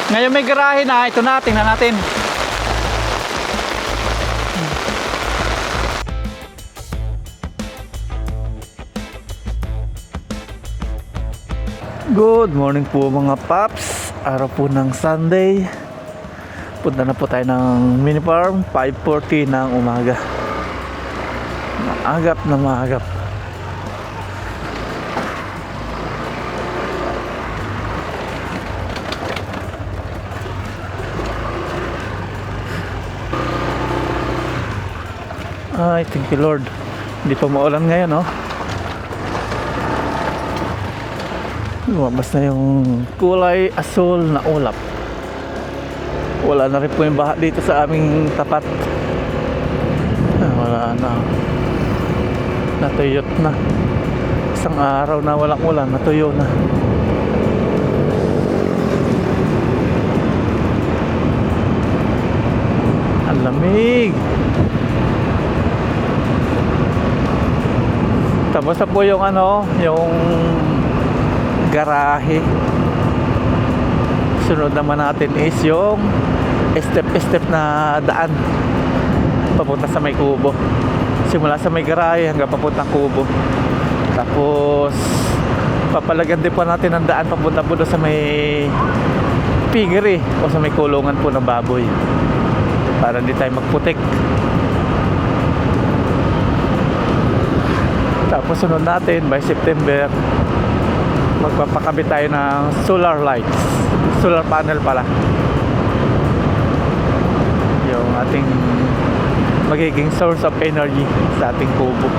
Ngayon may garahe na. Ito na, tingnan natin. Good morning po mga paps. Araw po ng Sunday. Punta na po tayo ng mini farm. 5:40 ng umaga. Maagap na maagap. Ay, thank you Lord. Hindi pa maulan ngayon, no? Lumabas na yung kulay asul na ulap. Wala na rin po yung baha dito sa aming tapat. Wala na. Natuyot na. Isang araw na walang ulan, natuyo na. Ang lamig. Tapos na po yung yung garahe. Sunod naman natin is yung step na daan papunta sa may kubo. Simula sa may garahe hanggang papuntang kubo. Tapos papalagyan din po natin ang daan papunta po sa may piggery o sa may kulungan po ng baboy para hindi tayo magputik. Tapos sunod natin by September magpapakabit tayo ng solar lights, solar panel pala, yung ating magiging source of energy sa ating kubo.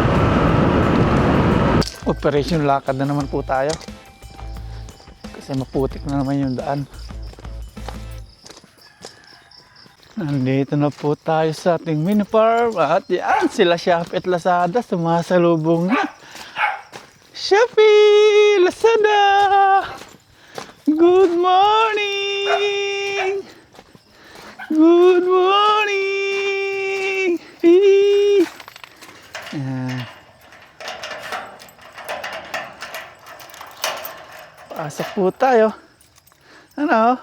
Operation lakad na naman po tayo kasi maputik na naman yung daan. Nandito na po tayo sa ating mini farm at yan sila Shopee at Lazada sumasalubong na. Shopee! Lazada! Good morning! Good morning! Pasok po tayo.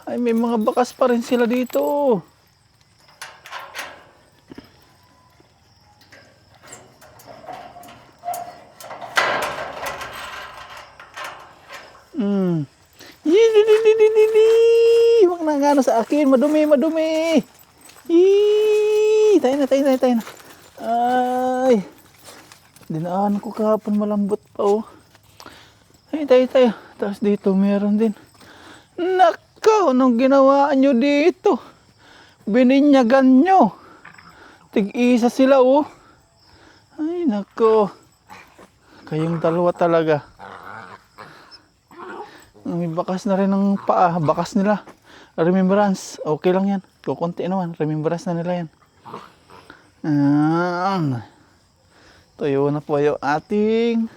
Ay may mga bakas pa rin sila dito. Huwag na nga sa akin, madumi. Tayo na. Ay, dinaan ko kahapon, malambot pa oh. Ay, tayo. Tapos dito meron din. Nako, anong ginawa nyo dito? Bininyagan nyo. Tig-isa sila oh. Ay, nako. Kayong dalawa talaga. May bakas na rin ng paa. Bakas nila. Remembrance. Okay lang yan. Kukunti naman. Remembrance na nila yan. Tuyo na po yung ating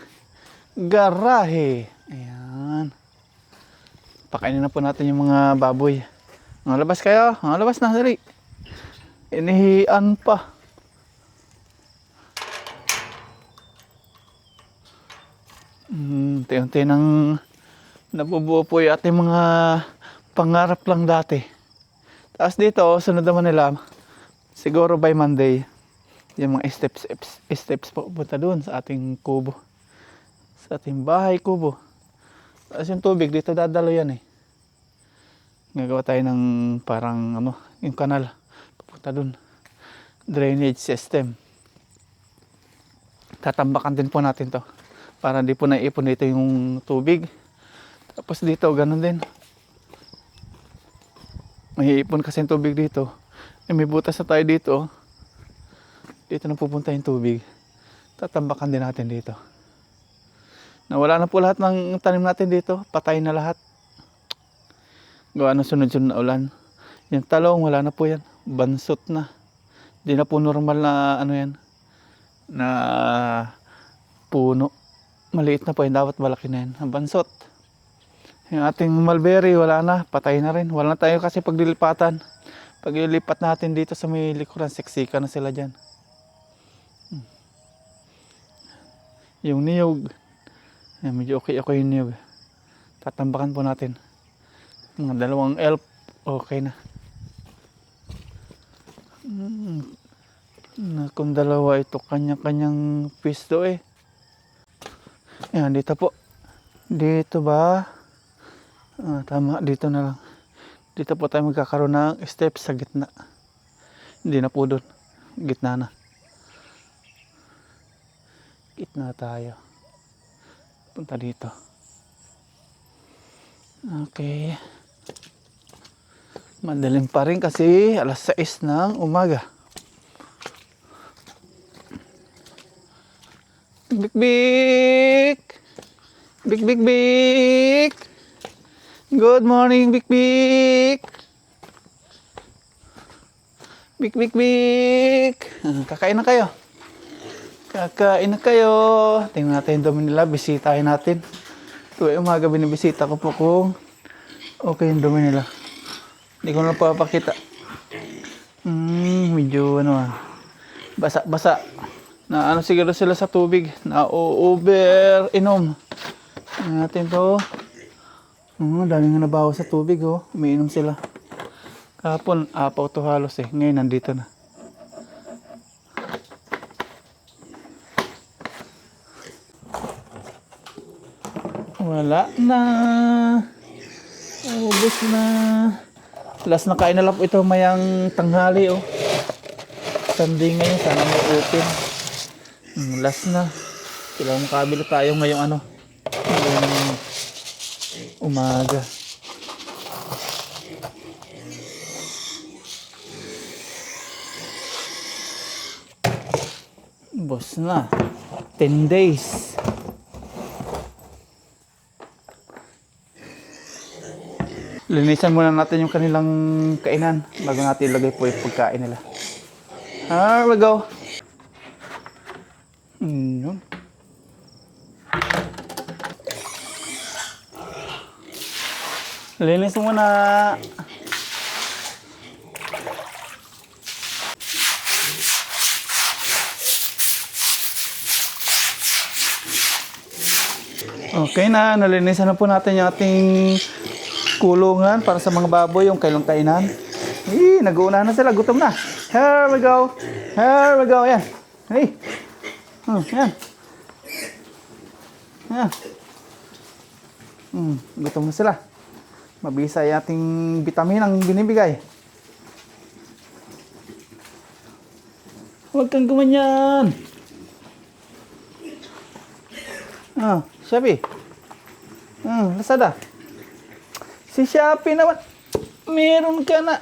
garahe. Ayan. Pakainin na po natin yung mga baboy. Mga labas kayo. Mga labas na. Dali. Inihian pa. Unti-unti nang nabubuo po yung ating mga pangarap lang dati. Tapos dito, sunod naman nila, siguro by Monday, yung mga steps papunta doon sa ating kubo. Sa ating bahay kubo. Tapos yung tubig, dito dadalo yan eh. Gagawa tayo ng parang yung kanal. Papunta doon. Drainage system. Tatambakan din po natin to. Para hindi po naipon dito yung tubig. Tapos dito, ganun din. May ipon kasi yung tubig dito. May butas na tayo dito. Dito na pupunta yung tubig. Tatambakan din natin dito. Nawala na po lahat ng tanim natin dito. Patay na lahat. Gawa ng sunod-sunod na ulan. Yung talong, wala na po yan. Bansot na. Hindi na po normal na yan. Na puno. Maliit na po yan. Dapat malaki na yan. Ang bansot. Yung ating mulberry, wala na. Patay na rin. Wala na tayo kasi paglilipatan. Pag ilipat natin dito sa may likuran, siksika na sila dyan. Yung niyog. Medyo okay yung niyog. Tatambakan po natin. Mga 2 elf Okay na. Na kung dalawa ito, kanya-kanyang pisto eh. Yan, dito po. Dito ba? Tama, dito na lang. Dito po tayo magkakaroon ng steps sa gitna. Hindi na po doon. Gitna na. Gitna tayo. Punta dito. Okay. Madaling pa rin kasi alas 6 ng umaga. Bik bik! Bik bik bik! Good morning, Bik bik! Bik bik bik! Kakain na kayo. Kakain na kayo. Tingnan natin yung dumi nila. Bisitahin natin. Tuwing umaga binibisita ko po kung okay yung dumi nila. Hindi ko na papakita. Medyo basa-basa. Na ano siguro sila sa tubig. Na over inom. Tingnan natin to. Dami nga nabaho sa tubig oh. Umiinom sila. Kahapon, apaw to halos eh. Ngayon nandito na. Wala na. Ubus na. Last na kain na lang po ito mayang tanghali oh. Sunday ngayon, sana may open. Last na. Kailangan makabili tayo ngayong ngayong umaga. Boss na. 10 days. Linisan muna natin yung kanilang kainan bago natin ilagay po yung pagkain nila. Here we go. Yun. Linis muna. Okay na, nalinisan na po natin yung ating kulungan para sa mga baboy, yung kailang kainan. Nag-uuna na sila, gutom na. Here we go. Here we go, yan. Hey. Yan. Yan. Gutom na sila. Mabisa yung ating vitamin ang binibigay. Huwag kang gumanyan. Shopee. Lazada. Si Shopee naman. Meron ka na.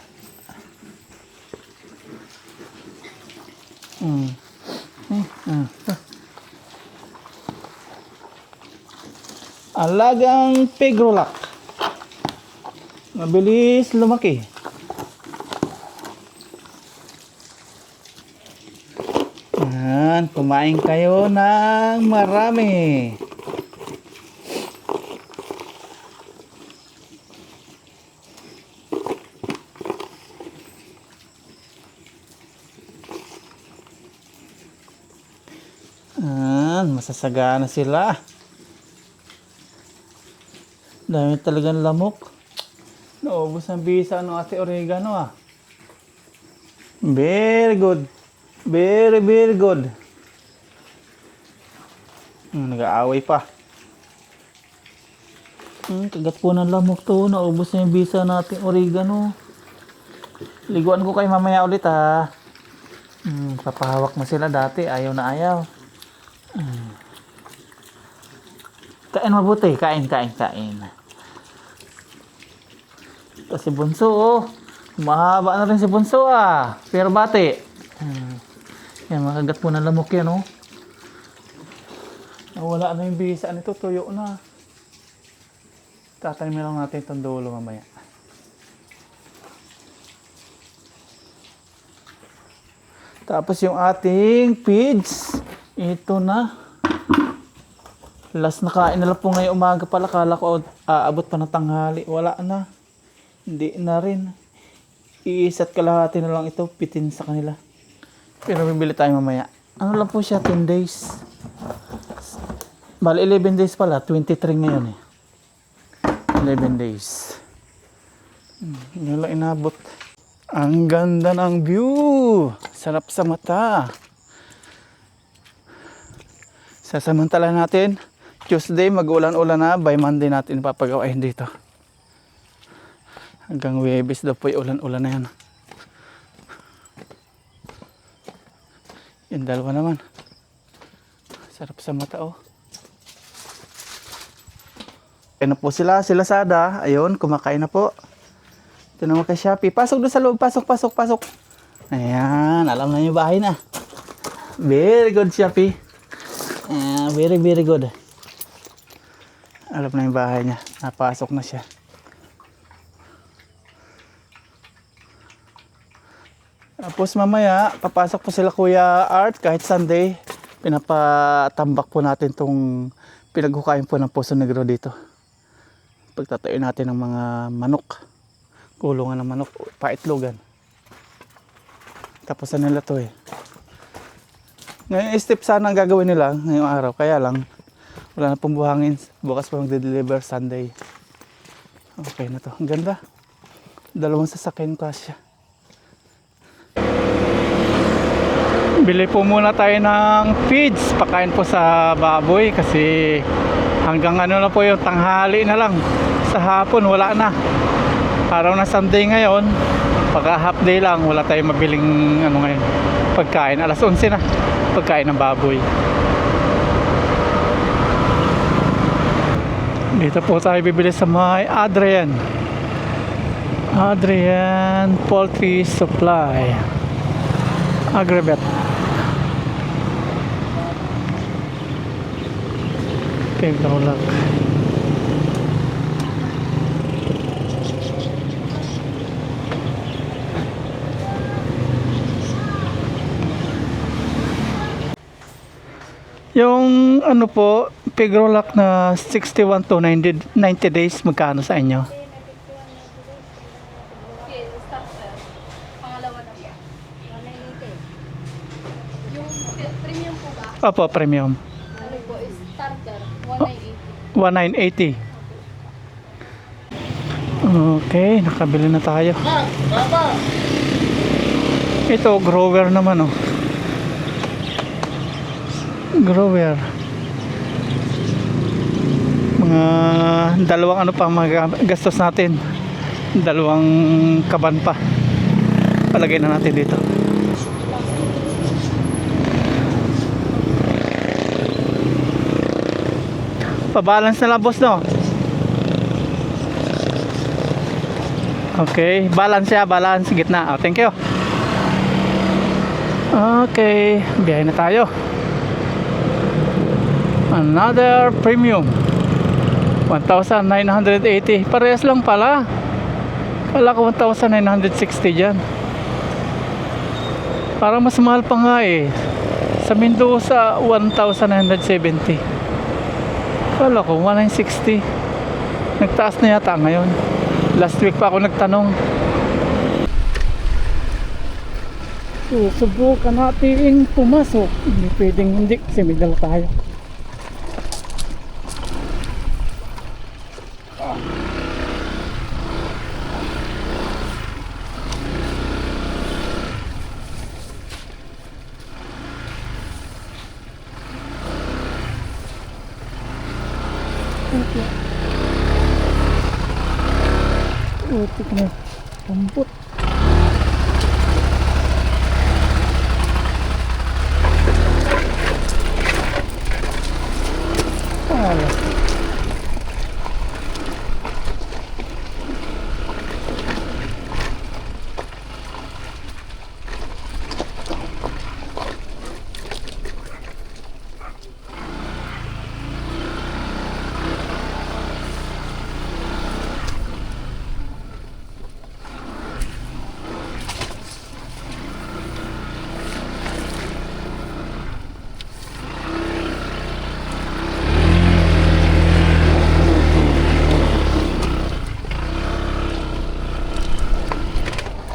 Alagang Pegrolac. Mabilis lumaki. Kumain kayo ng marami. Masasagana sila. Dami talagang lamok. Naubos ang bisa ng ate oregano Very good. Very, very good. Nag-aaway pa. Kagat po ng lamok to. Naubos na yung bisa nating oregano. Liguan ko kayo mamaya ulit papahawak na sila dati. Ayaw na ayaw. Kain mabuti. Kain. Ito si Bunso Mahaba na rin si Bunso Pero bati. Yan, makagat po ng lamok yan Nawala na yung bisa nito. Tuyo na. Tatanim lang natin itong dulo mamaya. Tapos yung ating feeds. Ito na. Last na kain na lang po ngayong umaga pala. Kala ko aabot pa ng tanghali. Wala na. Hindi na rin. Iisat kalahati na lang ito. Pitin sa kanila. Pero bibili tayo mamaya. Ano lang po siya? 10 days. Bali 11 days pala. 23 ngayon 11 days. Hindi lang inabot. Ang ganda ng view. Sarap sa mata. Sasamantala natin. Tuesday mag-ulan-ulan na. By Monday natin papagawain dito. Hanggang Webes daw po yung ulan-ulan na yan. Yung dalawa naman. Sarap sa mata oh. Ayun na po sila Sada. Ayun, kumakain na po. Ito naman kay Shopee. Pasok doon sa loob. Pasok. Ayan, alam na yung bahay na. Very good, Shopee. Very good. Alam na yung bahay niya. Napasok na siya. Tapos mamaya, papasok po sila Kuya Art kahit Sunday. Pinapatambak po natin tong pinaghukain po ng Poso Negro dito. Pagtatayo natin ng mga manok. Kulungan ng manok, paitlogan. Tapos na nila to eh. Ngayon step sana ang gagawin nila ngayong araw. Kaya lang, wala na pong buhangin. Bukas pa magde-deliver Sunday. Okay na to. Ang ganda. Dalawang sasakyan kasya. Bili po muna tayo ng feeds. Pakain po sa baboy kasi hanggang ano na po yung tanghali na lang. Sa hapon wala na. Araw na Sunday ngayon. Pagka half day lang wala tayong mabiling ano ngayon. Pagkain. Alas 11 na. Pagkain ng baboy. Dito po tayo bibili sa may Adrian Poultry Supply Agribet. Pegrolak. Yung ano po, Pegrolak na 61 to 90 days, magkano sa inyo? Pangalawa na po. 190. Yung premium po ba? Opo, premium. Ano po is starter, 1980. 1,980. Okay, nakabili na tayo. Ito, grower naman oh. Grower. Mga dalawang ano pa mga gastos natin. Dalawang kaban pa. Palagay na natin dito. Pa-balance na lang boss no. Okay, balance siya, balance gitna. Oh, thank you. Okay, biyahe na tayo. Another premium 1,980. Parehas lang pala. Kala ko 1,960 dyan. Parang mas mahal pa nga eh. Sa Mendoza 1,970. Kala ko 1,960. Nagtaas na yata ngayon. Last week pa ako nagtanong. So, subukan natin pumasok. Hindi pwedeng hindi kasi may dala tayo. Utik na lambot.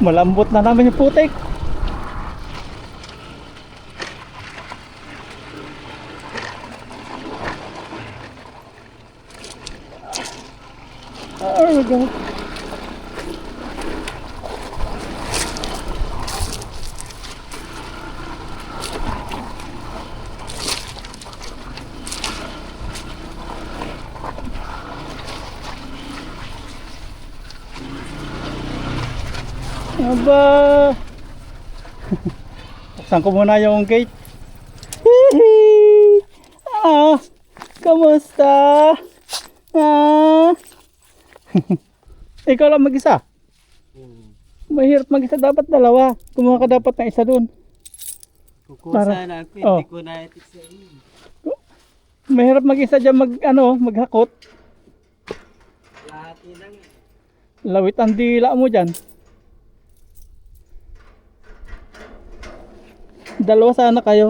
Malambot na naman yung putik. There we go. Aba. Buksan ko muna yung gate. Hihi! Ah, kamusta? Ah. Ikaw lang mag-isa? Mahirap mag-isa, dapat dalawa. Kumuha ka dapat ng isa doon. Kukuha Para- sana ako, oh. hindi ko na itik sa inyo. Mahirap mag-isa dyan maghakot. Lahat yun lang. Lawit ang dila mo dyan. Dalawa sana kayo.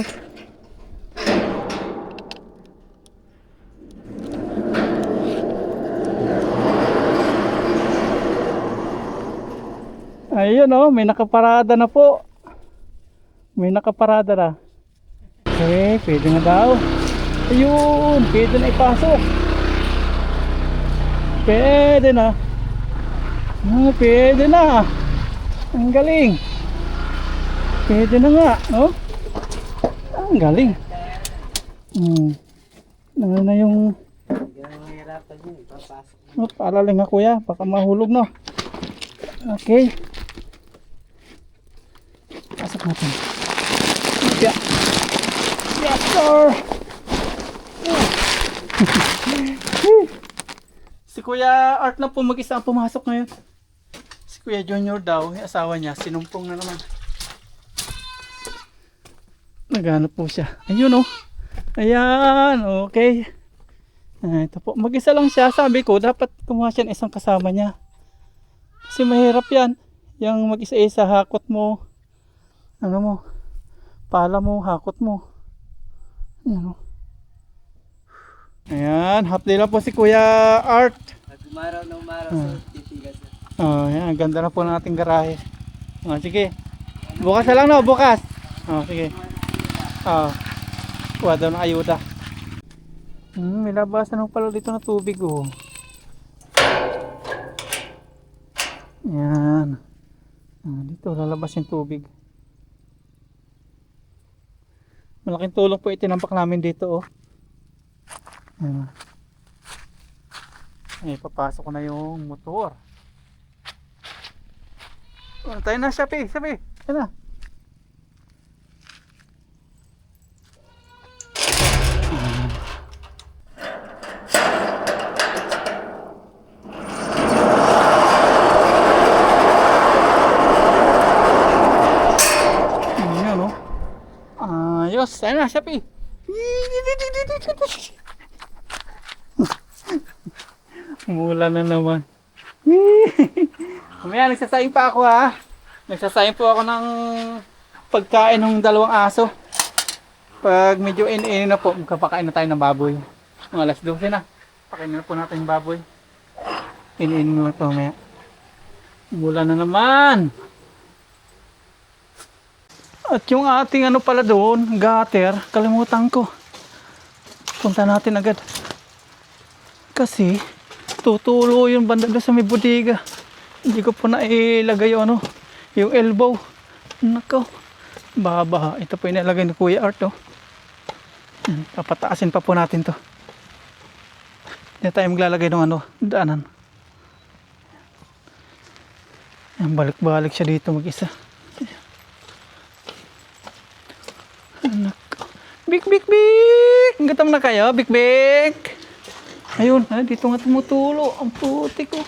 Ayun oh, may nakaparada na po. May nakaparada na. Okay, pwede na daw. Ayun, pwede na ipasok. Pwede na. Pwede na. Ang galing. Pwede na nga, no? Ang galing. Ano na yung... Hindi na mahirapan yun, papasok. Oh, paalaling nga kuya, baka mahulog no. Okay. Pasok natin. Yeah. Yes sir. Si Kuya Art na po mag-isa ang pumasok ngayon. Si Kuya Junior daw, yung asawa niya, sinumpong na naman. Naghanap po siya. Ayun oh. Ayan, okay. Ito po, mag-isa lang siya. Sabi ko, dapat kumuha siya ng isang kasama niya. Kasi mahirap yan. Yung mag-isa-isa, hakot mo. Ano mo, pala mo, hakot mo. Ayan, oh. Ayan, half day lang po si Kuya Art. Pag umaraw na umaraw sa titigas na. Oh, ayan, ganda na po ng ating garahe. Oh, sige. Bukas na lang no, bukas. Oh, sige. Oh. Kuha daw ng ayuda. May labasan ng pala dito na tubig oh. Ayan. Dito lalabas yung tubig. Malaking tulong po itinampak namin dito oh. Ayan. Ay, papasok ko na yung motor. Tayo na, Shopee. Tayo na. Ayan o. Ayos. Tayo na, Shopee. Mula na naman. Mamaya, nagsasayang pa ako ha. Nagsasayang po ako ng pagkain ng dalawang aso. Pag medyo in na po, magkapakain na tayo ng baboy. Mga alas 12 na. Pakain na po natin yung baboy. In na po mamaya. Mula na naman. At yung ating ano pala doon, gutter, kalimutan ko. Punta natin agad. Kasi, tutulo yung banda doon sa may bodega. Hindi ko po nailagay yung ano, yung elbow. Nako. Baba. Ito po inilagay ni Kuya Art oh. Papataasin pa po natin to. Hindi tayo maglalagay ng ano, daanan. Balik-balik siya dito mag-isa. Nako. Bik! Gatam na kayo, bik! Ayun, dito nga tumutulo. Ang puti ko.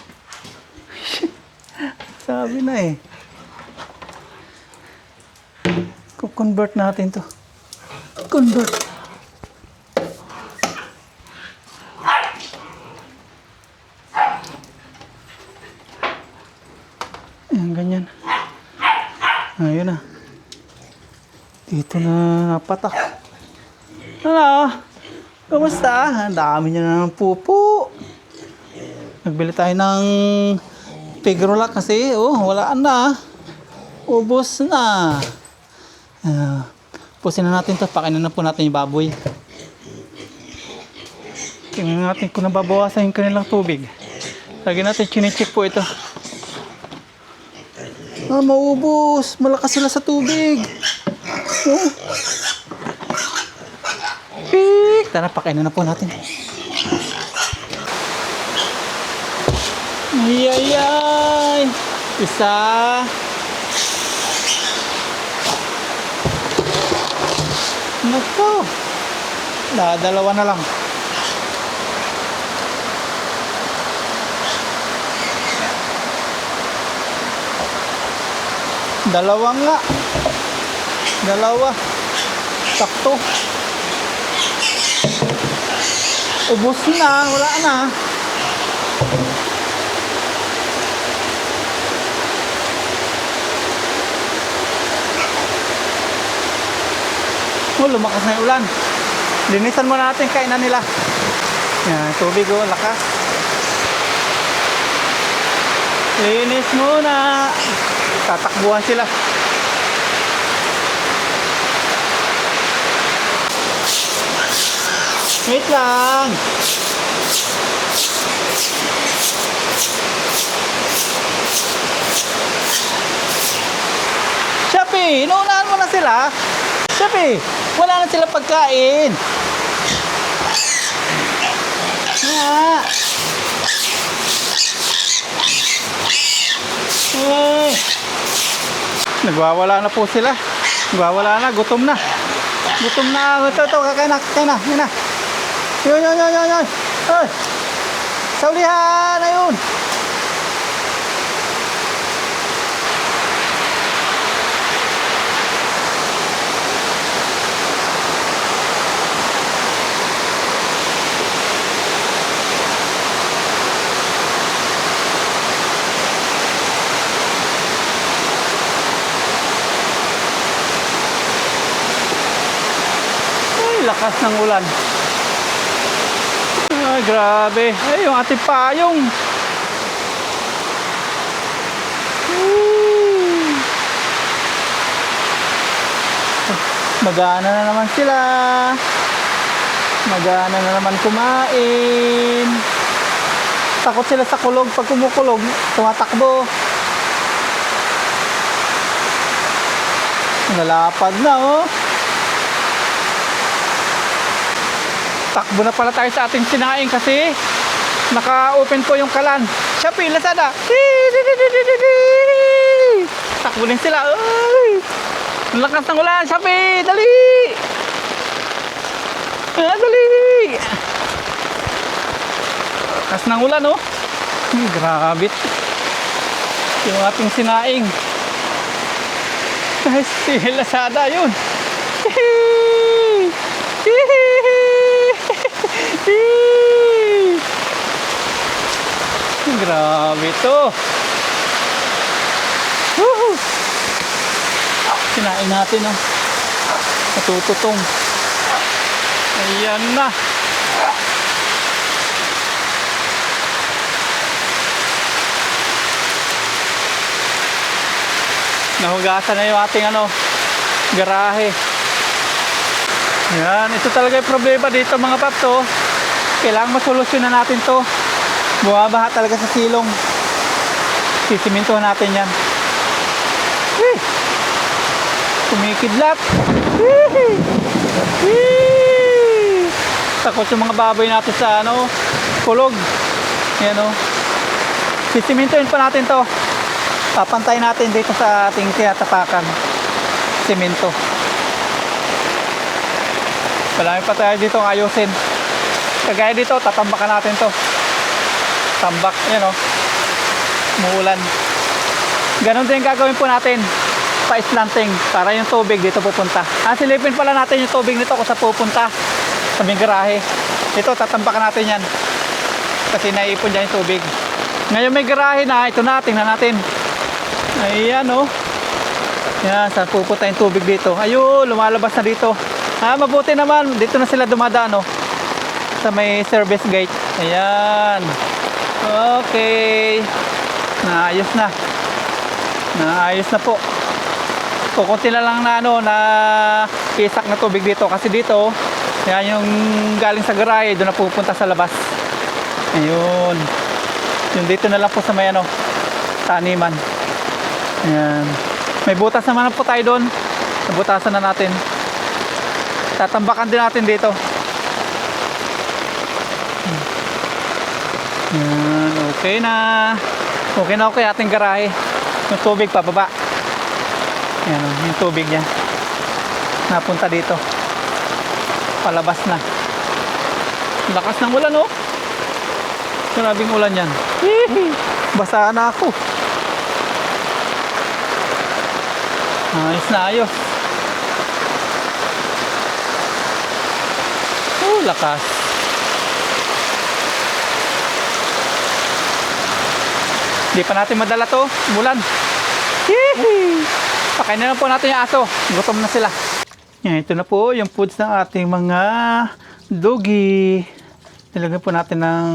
Sabi na eh. Convert natin to. Convert. Ayan, ganyan. Ayun na. Dito na napatak. Ano? Kamusta? Ang dami niya na ng pupo. Nagbili tayo ng Pigrolac kasi wala na. Ubos na. Pusin na natin to. Pakainin na po natin yung baboy. Tingnan natin kung nababawasan yung kanilang tubig. Lagi natin chine-check po ito. Maubos. Malakas sila sa tubig. Pik! Tara, pakainin na po natin. Yayay! Isa, Naku. Dalawa na lang. Dalawa nga. Dalawa. Sakto. Ubus na. Wala na. Oh, lumakas na yung ulan. Linisan mo natin kainan nila. Yan, tubig oh, lakas. Linis muna. Tatakbuhan sila. Wait lang. Shopee, inuunahan mo na sila. Shopee, wala na sila pagkain. Ah. Eh. Nagwawala na po sila. Nagwawala na, gutom na. Gutom na. Ito, kakain na, kakain na. Yun na. Yun. Ay. Saulihan, ayun. Lakas ng ulan. Ay, grabe. Ay, yung ating payong. Magana na naman sila. Magana na naman kumain. Takot sila sa kulog. Pag kumukulog, tumatakbo. Nalapad na, oh. Takbo na pala tayo sa ating sinaing kasi naka-open po yung kalan. Shopee, Lazada. Takbo din sila. Ay! Ang lakas ng ulan. Shopee, dali! Dali! Lakas ng ulan, oh. Grabe. Yung ating sinaing. Guys, si Lazada yun. Grabe to. Woohoo! Kinain natin, oh. Natututong. Ayan na. Nahugasan na yung ating garahe. Yan, ito talaga yung problema dito mga paps, oh. Kailangan masolusyonan natin to. Bumabaha talaga sa silong. Sisimintuhan natin yan. Whee! Kumikidlat. Whee! Whee! Takot yung mga baboy natin sa kulog. Yan, oh. Sisimintuhin pa natin to. Papantay natin dito sa ating tinatapakan. Simento. Marami pa tayo dito ang ayusin. Kagaya dito, tatambakan natin to. Tambak, yan o. Muulan. Ganon din gagawin po natin. Pa-slanting para yung tubig dito pupunta. Silipin pala natin yung tubig nito kung sa pupunta sa may garahe. Ito, tatambakan natin yan. Kasi naiipon dyan yung tubig. Ngayon may garahe na, ito na, tingnan natin. Ayan o. Yan, saan pupunta yung tubig dito. Ayun, lumalabas na dito. Mabuti naman, dito na sila dumadaan, oh, sa may service gate. Ayan. Okay. Naayos na. Naayos na po. Kukunti na lang na isak na tubig dito. Kasi dito, yan yung galing sa garahe, doon na pupunta sa labas. Ayun. Yung dito na lang po sa may taniman. Ayan. May butas naman po tayo doon. Nabutasan na natin. Tatambakan din natin dito. Yan, okay na. Okay na okay ating garahe. Yung tubig pababa. Yan, yung tubig niya napunta dito. Palabas na. Lakas ng ulan, oh. Grabing ulan yan. Hihi. Basa na ako. Ayos na ayos. Lakas. Hindi pa natin madala to. Bulan. Hihi. Pakainin na po natin yung aso. Gutom na sila. Yan, ito na po yung foods ng ating mga doggy. Nilagyan po natin ng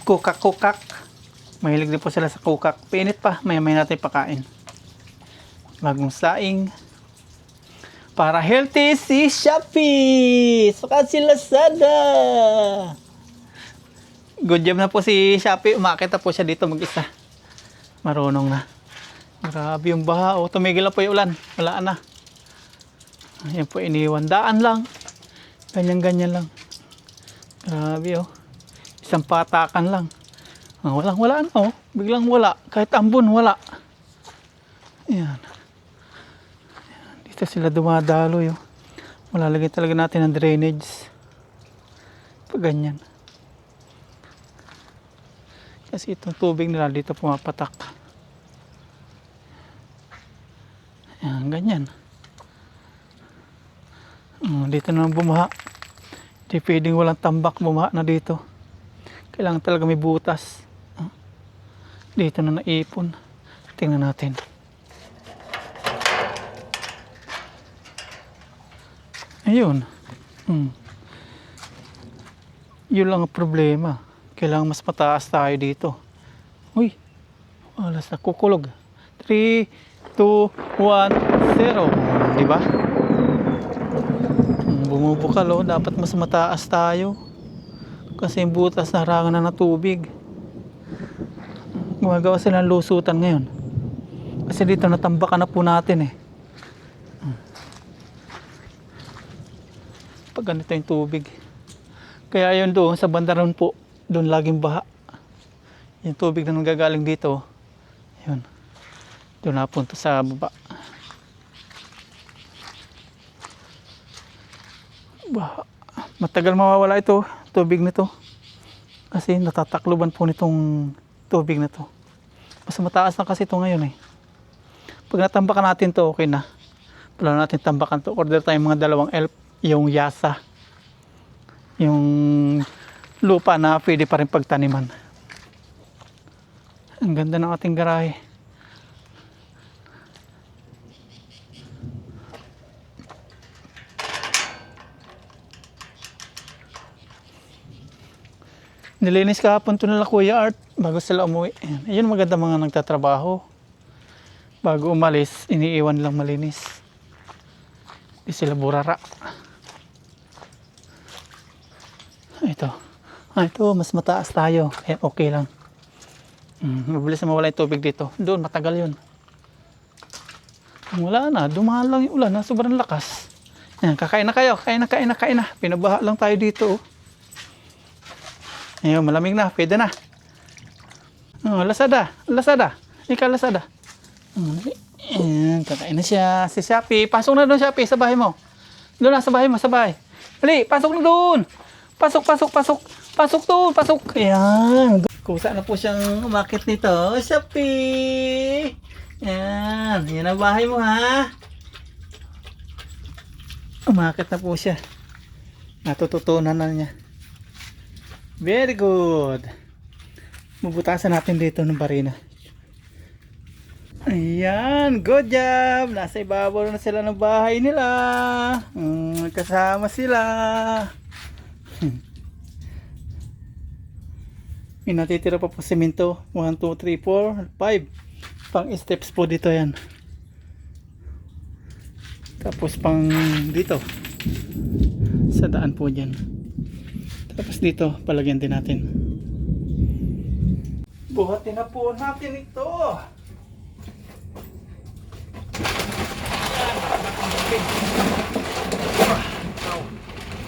kukak-kukak. Mahilig din po sila sa kukak. Pinit pa. Maya-maya natin pakain. Bagong saing. Para healthy si Shopee. Saka si Lazada. Good job na po si Shopee. Umakit na po siya dito mag-isa. Marunong na. Grabe yung baha. O, tumigil na po yung ulan. Wala na. Ayan po, iniwan. Daan lang. Ganyan-ganyan lang. Grabe, oh. Isang patakan lang. Walang-wala na, oh. Biglang wala. Kahit ambon, wala. Ayan. Dito sila dumadaloy, oh. Malalagay talaga natin ng drainage. Pag ganyan. Kasi itong tubig nila dito pumapatak. Ayan, ganyan. Dito na bumaha. Hindi pwedeng walang tambak, bumaha na dito. Kailangan talaga may butas. Dito na naipon. Tingnan natin. Ayun. Yun lang ang problema. Kailangan mas mataas tayo dito. Uy. Alas na kukulog. 3, 2, 1, 0. Diba? Bumubukal, oh. Dapat mas mataas tayo. Kasi yung butas naharangan na ng tubig. Gumagawa sila ng lusutan ngayon. Kasi dito natambakan na po natin, eh. Pag ganito yung tubig. Kaya yun doon sa bandaran po, doon laging baha. Yung tubig na nanggagaling dito, yun. Doon napunta sa baba. Baha. Matagal mawawala ito, tubig nito. Kasi natatakluban po nitong tubig na to. Mas mataas na kasi ito ngayon, eh. Pag natambakan natin to, okay na. Wala natin tambakan to. Order tayong mga 2 elf. Yung yasa. Yung lupa na pwede pa rin pagtaniman. Ang ganda ng ating garahe. Nilinis kahapon ito nila Kuya Art bago sila umuwi. Ayun, maganda mga nagtatrabaho. Bago umalis, iniiwan lang malinis. Di sila burara. Ito. Ito, mas mataas tayo. Kaya okay lang. Mabilis na mawala yung tubig dito. Doon, matagal yun. Wala na. Dumaan lang yung ulan na sobrang lakas. Ayan, kakain na kayo. Kain na. Pinabaha lang tayo dito. Oh. Ayun, malamig na. Pwede na. Oh, Lazada. Ikaw, Lazada. Ayan, kakain na siya. Si Shopee. Pasok na doon, Shopee, sa bahay mo. Doon na, sa bahay mo, sa bahay. Dali, pasok na doon. Pasok doon, pasok. Ayan. Kusa na po siyang umakit nito. Shopee. Ayan. Yan ang bahay mo, ha. Umakit na po siya. Natututunan na niya. Very good. Mabutasan natin dito ng barina. Ayan. Good job. Nasa ibabaw na sila ng bahay nila. Kasama sila. May natitira pa po semento. 1, 2, 3, 4, 5. Pang steps po dito yan. Tapos pang dito. Sa daan po dyan. Tapos dito, palagyan din natin. Buhatin na po natin ito.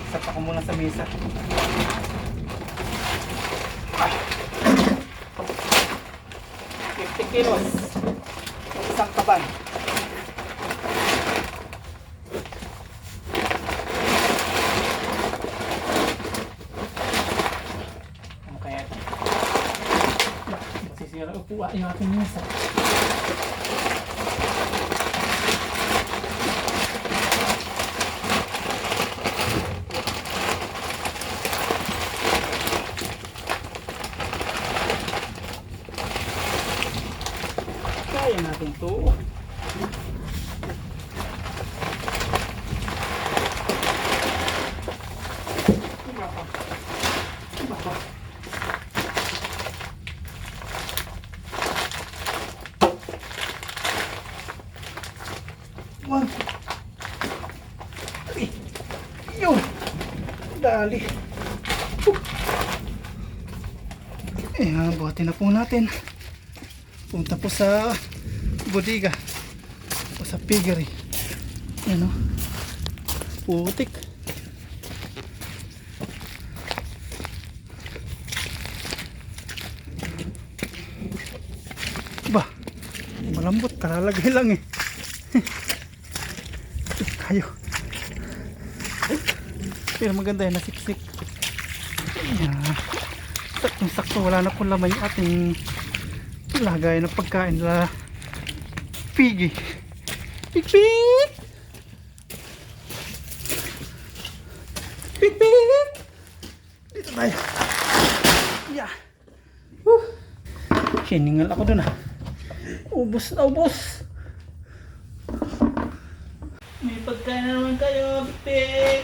Sapa ko muna sa mesa. 50 kilos. Isang kaban. makuha yung aking mesa. Kaya natin to. One. Three. Yun. Dali. Buhatin na po natin. Punta po sa bodega. O sa piggery. Yan o. Putik. Ba. Malambot. Kalalagay lang eh. Tayo. Pero maganda yan, nasiksik. Ayan. Saktong sakto, wala na po laman yung ating lagay ng pagkain na piggy. Pig pig! Pig pig! Dito tayo. Yeah. Hiningal ako dun ah. Ubus na ubus. May pagkain na naman kayo, Pipik!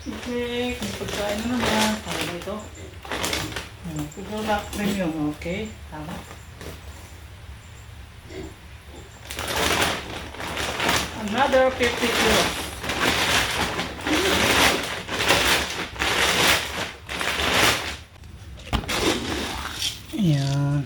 Pipik! May pagkain na naman. Tama ba ito? Ito na premium, okay? Tama. Another 50 kilos. Ayan.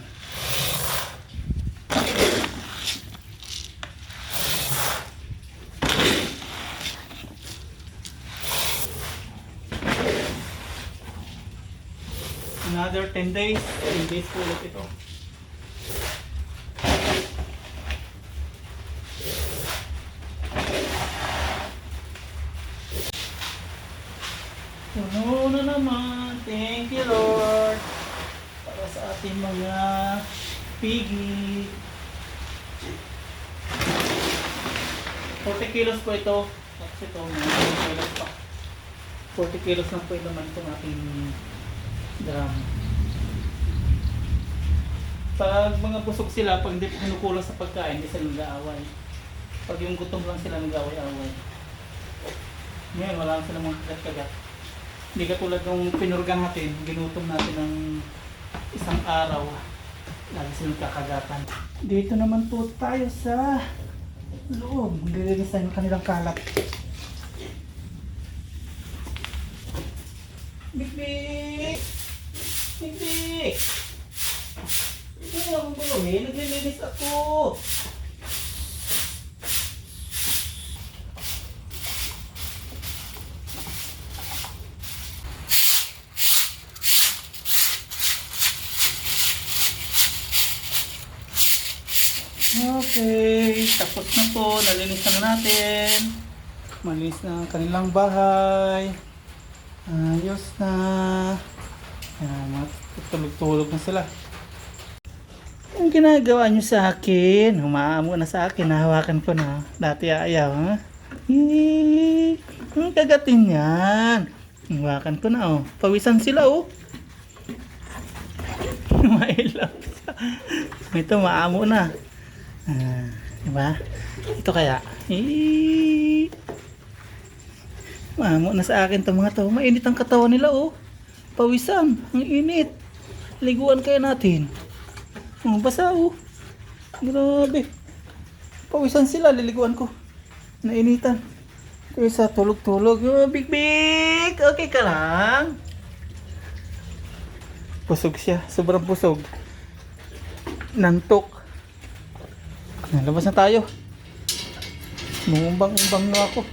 Another 10 days. 10 days po ulit ito. Puno na naman. Thank you, Lord. Para sa ating mga piggy. 40 kilos po ito. Tapos ito, 40 kilos pa. 40 kilos lang po ito naman itong ating drum. Pag mga busog sila, pag hindi kinukulang sa pagkain, hindi sila nag-aaway. Pag yung gutom lang sila nag-aaway-aaway. Ngayon, wala lang sila mga kagat-kagat. Hindi katulad ng pinurgang natin, ginutom natin ng isang araw. Lagi silang kakagatan. Dito naman po tayo sa loob. Maglilinis tayo ng kanilang kalat. Big! Big! Hindi akong gulungin. Naglilinis ako. Okay, tapos na po. Nalinisan na natin. Malinis na ang kanilang bahay. Ayos na. Tulog-tulog na sila. Ang ginagawa nyo sa akin, humaamo na sa akin, nahawakan ko na. Dati ayaw, ha? Ang kagatin yan. Hawakan ko na, oh. Pawisan sila, oh. Mailaw. Ito, maamo na. Diba? Ito kaya. Maamo na sa akin itong mga to. Mainit ang katawan nila, oh. Pawisan. Ang init. Liguan kaya natin. Basa, oh. Grabe. Pawisan sila. Liliguan ko. Nainitan. Kaysa tulog-tulog. Oh, big. Okay ka lang. Pusog siya. Sobrang pusog. Nantok. Labas na tayo. Umumbang-umbang na ako.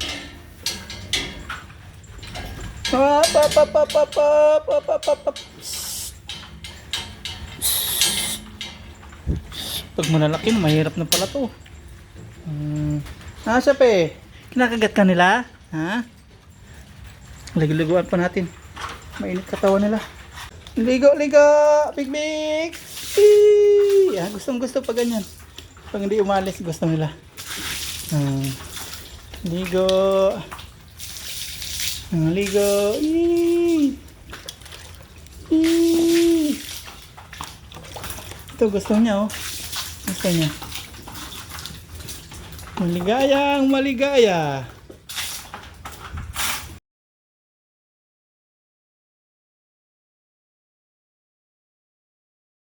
Pag malalaki na, mahirap na pala to. Nasa pa eh. Kinakagat ka nila? Ha? Liguan pa natin. Mainit katawan nila. Ligo, ligo! Big, big! Eee! Ah, gustong gusto pa ganyan. Pag hindi umalis, gusto nila. Ligo. Ligo. Eee! Eee! Ito, gusto niya, oh. Gusto niya. Maligayang maligaya.